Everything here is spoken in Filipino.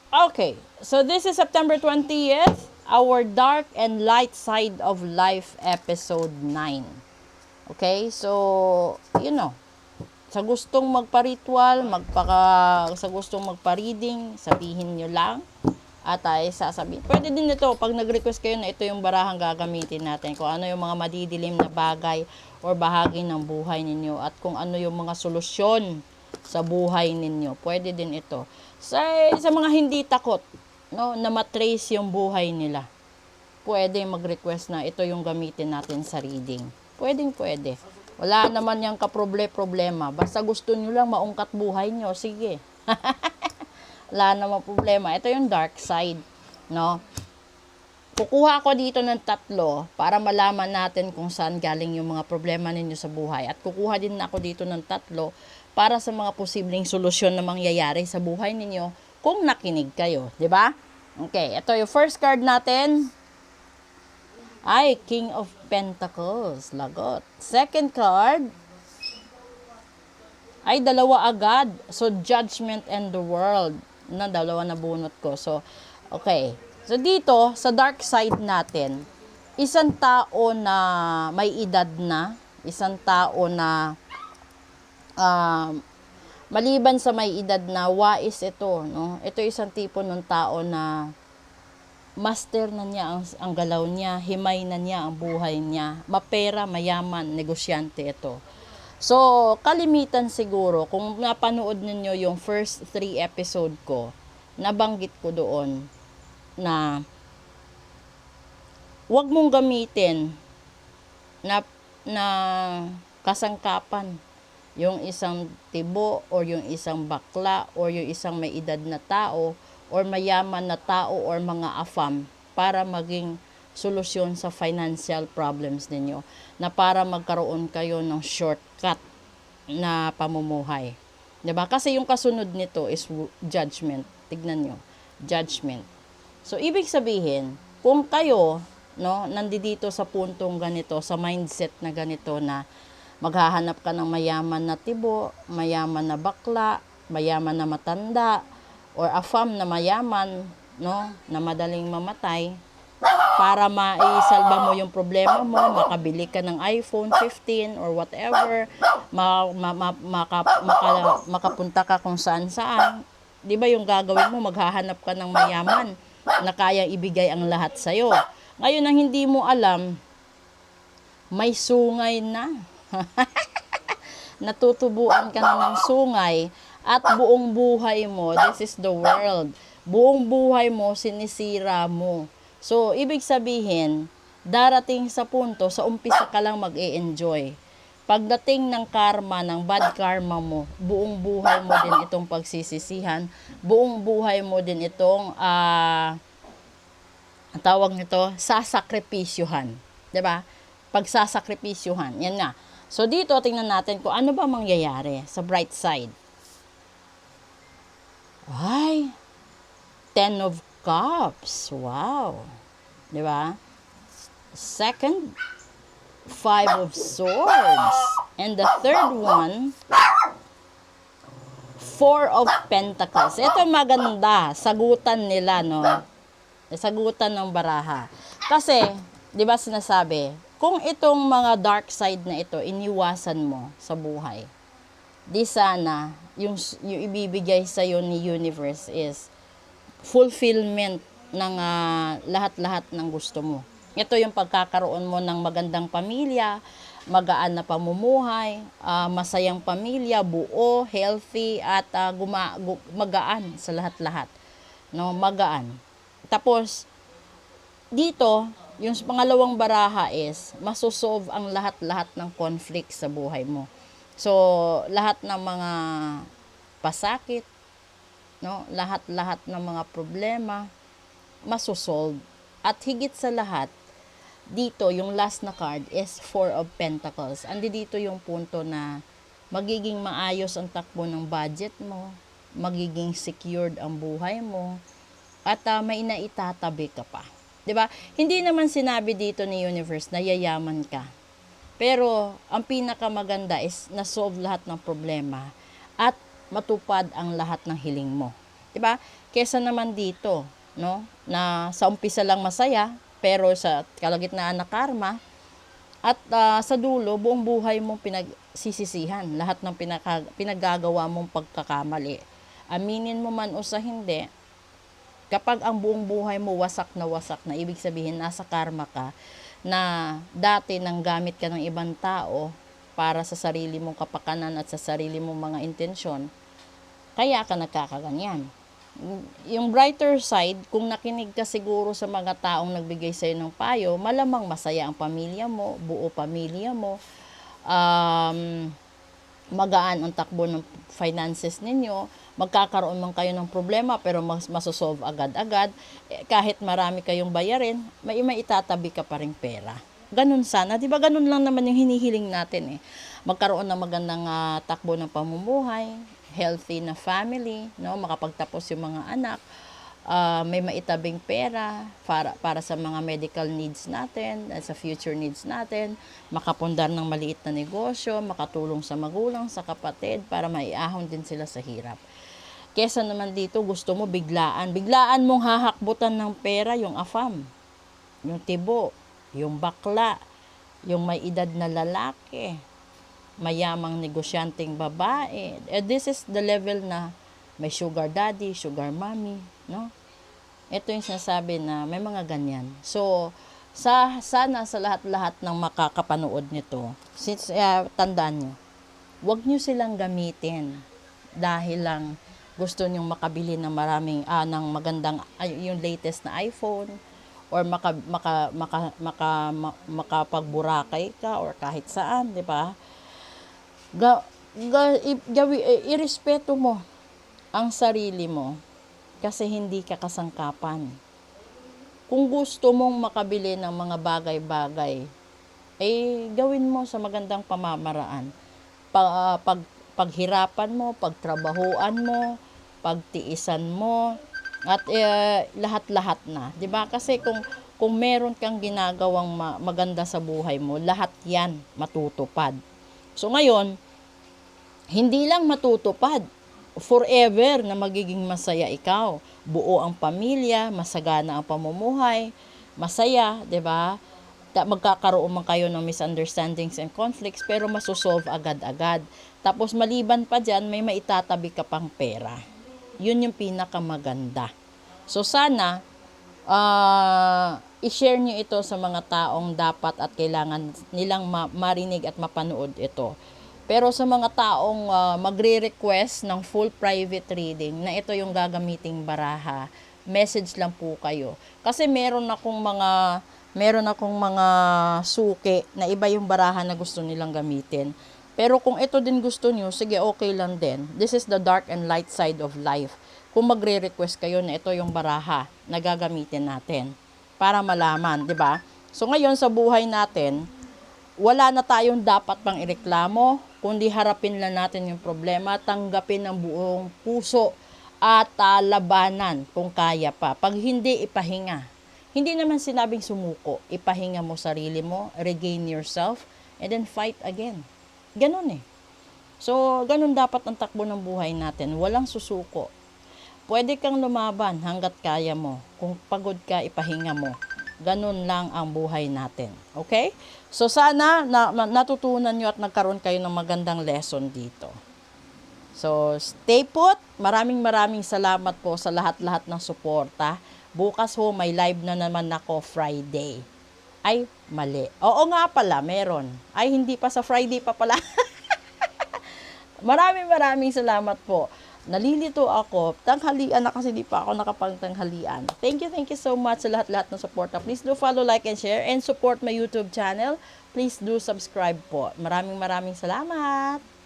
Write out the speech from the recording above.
Okay, so this is September 20th, our Dark and Light Side of Life episode 9. Okay, so, sa gustong magpa-ritual, sa gustong magpa-reading, sabihin nyo lang at ay sasabihin. Pwede din ito, pag nag-request kayo na ito yung barahang gagamitin natin, kung ano yung mga madidilim na bagay or bahagi ng buhay ninyo at kung ano yung mga solusyon sa buhay ninyo. Pwede din ito. Sa mga hindi takot, no, na matrace yung buhay nila, pwede mag-request na ito yung gamitin natin sa reading. Pwede. Wala naman yung problema. Basta gusto nyo lang maungkat buhay nyo, sige. Wala namang problema. Ito yung dark side, no? Kukuha ako dito ng 3 para malaman natin kung saan galing yung mga problema ninyo sa buhay. At kukuha din ako dito ng 3 para sa mga posibleng solusyon na mangyayari sa buhay ninyo kung nakinig kayo, di ba? Okay, ito yung first card natin. Ay, King of Pentacles, lagot. Second card, ay dalawa agad. So, Judgment and the World. Dalawa na bunot ko. So, okay. So, dito, sa dark side natin, isang tao na may edad na, isang tao na maliban sa may edad na, wais ito, no? Ito isang tipo ng tao na master na niya ang galaw niya, himay na niya ang buhay niya, mapera, mayaman, negosyante ito. So, kalimitan siguro, kung napanood ninyo yung first 3 episode ko, nabanggit ko doon na huwag mong gamitin na kasangkapan yung isang tibo or yung isang bakla or yung isang may edad na tao or mayaman na tao or mga afam para maging solusyon sa financial problems ninyo, na para magkaroon kayo ng shortcut na pamumuhay. 'Di ba? Kasi yung kasunod nito is judgment. Tignan nyo, judgment. So ibig sabihin, kung kayo, no, nandito sa puntong ganito, sa mindset na ganito na maghahanap ka ng mayaman na tibo, mayaman na bakla, mayaman na matanda, or afam na mayaman, no, na madaling mamatay, para maisalba mo yung problema mo, makabili ka ng iPhone 15 or whatever, makapunta ka kung saan-saan. 'Di ba yung gagawin mo, maghahanap ka ng mayaman na kayang ibigay ang lahat sa'yo. Ngayon, ang hindi mo alam, may sungay na. Natutubuan ka na ng sungay at buong buhay mo, this is the world. Buong buhay mo, sinisira mo. So, ibig sabihin, darating sa punto, sa umpisa ka lang mag-e-enjoy. Pagdating ng karma, ng bad karma mo, buong buhay mo din itong pagsisisihan, buong buhay mo din itong, ang tawag nito, sasakripisyuhan. 'Di ba? Pagsasakripisyuhan. Yan na. So, dito, tingnan natin kung ano ba mangyayari sa bright side. Ay, 10 of Cups. Wow. 'Di ba? Second, 5 of Swords. And the third one, 4 of Pentacles. Ito maganda. Sagutan nila, no? Sagutan ng baraha. Kasi, 'di ba sinasabi, kung itong mga dark side na ito, iniwasan mo sa buhay, di sana, yung ibibigay sa'yo ni universe is fulfillment ng lahat-lahat ng gusto mo. Ito yung pagkakaroon mo ng magandang pamilya, magaan na pamumuhay, masayang pamilya, buo, healthy, at magaan sa lahat-lahat. No, magaan. Tapos, dito, yung pangalawang baraha is, masosolve ang lahat-lahat ng conflict sa buhay mo. So, lahat ng mga pasakit, no, lahat-lahat ng mga problema masosolve. At higit sa lahat, dito yung last na card is 4 of Pentacles. Andi dito yung punto na magiging maayos ang takbo ng budget mo, magiging secured ang buhay mo, at may naitatabi ka pa. 'Di ba? Hindi naman sinabi dito ni universe na yayaman ka. Pero ang pinakamaganda is na-solve lahat ng problema at matupad ang lahat ng hiling mo. 'Di ba? Kesa naman dito, no? Na sa umpisa lang masaya, pero sa kalagitnaan na karma at sa dulo buong buhay mong pinagsisisihan lahat ng pinaggagawa mong pagkakamali. Aminin mo man o sa hindi, kapag ang buong buhay mo wasak na, ibig sabihin nasa karma ka na dati nang gamit ka ng ibang tao para sa sarili mong kapakanan at sa sarili mong mga intensyon, kaya ka nagkakaganyan. Yung brighter side, kung nakinig ka siguro sa mga taong nagbigay sa'yo ng payo, malamang masaya ang pamilya mo, buo pamilya mo, magaan ang takbo ng finances ninyo, magkakaroon man kayo ng problema pero masosolve agad-agad, kahit marami kayong bayarin, may itatabi ka pa ring pera. Ganun sana, 'di ba? Ganun lang naman yung hinihiling natin eh. Magkaroon ng magandang takbo ng pamumuhay, healthy na family, no, makapagtapos yung mga anak, may maitabing pera para sa mga medical needs natin at sa future needs natin, makapundar ng maliit na negosyo, makatulong sa magulang, sa kapatid para maiahon din sila sa hirap. Kesa naman dito gusto mo biglaan mong hahakbutan ng pera, yung afam, yung tibo, yung bakla, yung may edad na lalaki, mayamang negosyanteng babae. This is the level na may sugar daddy, sugar mommy, no? Ito yung sinasabi na may mga ganyan. So, sana sa lahat-lahat ng makakapanood nito, since tandaan nyo, huwag nyo silang gamitin dahil lang gusto nyong makabili ng maraming ng magandang yung latest na iPhone, or makapagburakay ka or kahit saan, di ba? Irespeto mo ang sarili mo kasi hindi ka kasangkapan. Kung gusto mong makabili ng mga bagay-bagay, gawin mo sa magandang pamamaraan. Paghirapan mo, pagtrabahuan mo, pagtiisan mo, at lahat-lahat na. 'Di ba? Kasi kung meron kang ginagawang maganda sa buhay mo, lahat 'yan matutupad. So ngayon, hindi lang matutupad, forever na magiging masaya ikaw. Buo ang pamilya, masagana ang pamumuhay, masaya, 'di ba? Magkakaroon man kayo ng misunderstandings and conflicts pero masosolve agad-agad. Tapos maliban pa diyan, may maitatabi ka pang pera. 'Yun yung pinakamaganda. So sana i-share nyo ito sa mga taong dapat at kailangan nilang marinig at mapanood ito. Pero sa mga taong magre-request ng full private reading na ito yung gagamiting baraha, message lang po kayo. Kasi meron akong mga suki na iba yung baraha na gusto nilang gamitin. Pero kung ito din gusto nyo, sige, okay lang din. This is the dark and light side of life. Kung magre-request kayo na ito yung baraha na gagamitin natin para malaman, di ba? So ngayon sa buhay natin, wala na tayong dapat pang ireklamo, kundi harapin lang natin yung problema, tanggapin ng buong puso at labanan kung kaya pa. Pag hindi, ipahinga. Hindi naman sinabing sumuko, ipahinga mo sarili mo, regain yourself, and then fight again. Ganun eh. So, ganun dapat ang takbo ng buhay natin. Walang susuko. Pwede kang lumaban hanggat kaya mo. Kung pagod ka, ipahinga mo. Ganun lang ang buhay natin. Okay? So, sana natutunan nyo at nagkaroon kayo ng magandang lesson dito. So, stay put. Maraming salamat po sa lahat-lahat ng suporta. Bukas ho, may live na naman ako Friday. Ay, mali. Oo nga pala, meron. Ay, hindi pa sa Friday pa pala. Maraming salamat po. Nalilito ako. Tanghalian na kasi di pa ako nakapagtanghalian. Thank you so much sa lahat-lahat ng suporta. Please do follow, like, and share, and support my YouTube channel. Please do subscribe po. Maraming salamat.